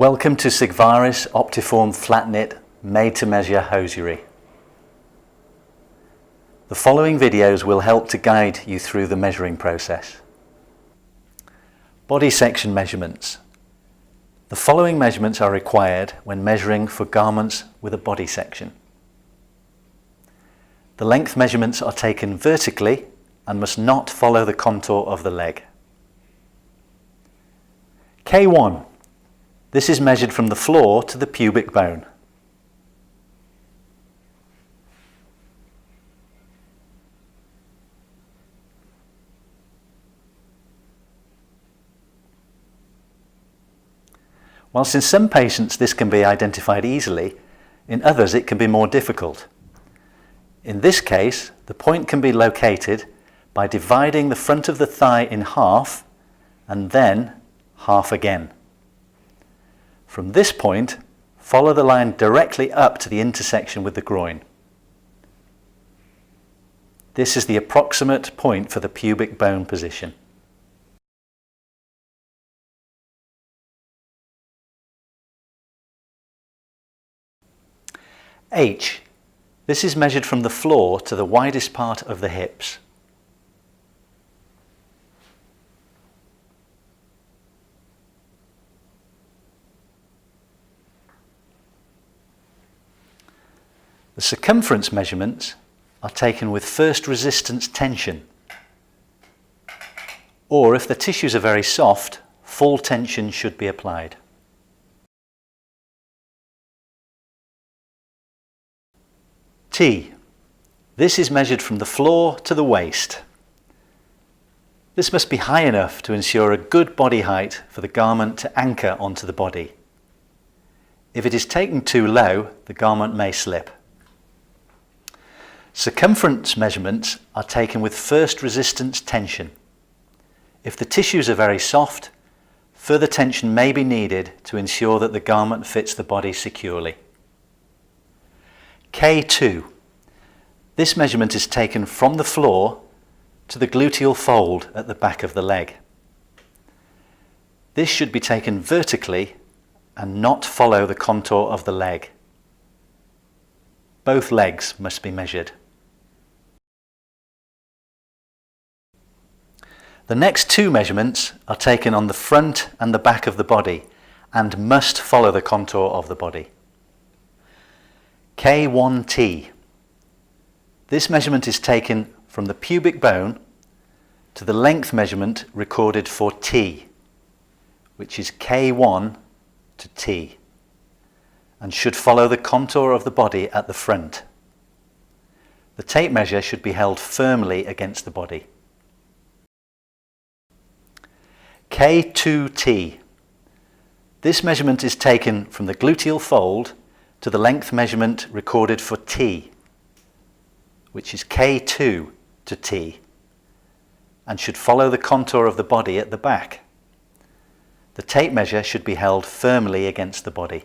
Welcome to SIGVARIS Optiform Flat Knit made-to-measure hosiery. The following videos will help to guide you through the measuring process. Body section measurements. The following measurements are required when measuring for garments with a body section. The length measurements are taken vertically and must not follow the contour of the leg. K1. This is measured from the floor to the pubic bone. Whilst in some patients this can be identified easily, in others it can be more difficult. In this case, the point can be located by dividing the front of the thigh in half and then half again. From this point, follow the line directly up to the intersection with the groin. This is the approximate point for the pubic bone position. H. This is measured from the floor to the widest part of the hips. The circumference measurements are taken with first resistance tension, or if the tissues are very soft, full tension should be applied. T. This is measured from the floor to the waist. This must be high enough to ensure a good body height for the garment to anchor onto the body. If it is taken too low, the garment may slip. Circumference measurements are taken with first resistance tension. If the tissues are very soft, further tension may be needed to ensure that the garment fits the body securely. K2. This measurement is taken from the floor to the gluteal fold at the back of the leg. This should be taken vertically and not follow the contour of the leg. Both legs must be measured. The next two measurements are taken on the front and the back of the body and must follow the contour of the body. K1T. This measurement is taken from the pubic bone to the length measurement recorded for T, which is K1 to T, and should follow the contour of the body at the front. The tape measure should be held firmly against the body. K2T. This measurement is taken from the gluteal fold to the length measurement recorded for T, which is K2 to T, and should follow the contour of the body at the back. The tape measure should be held firmly against the body.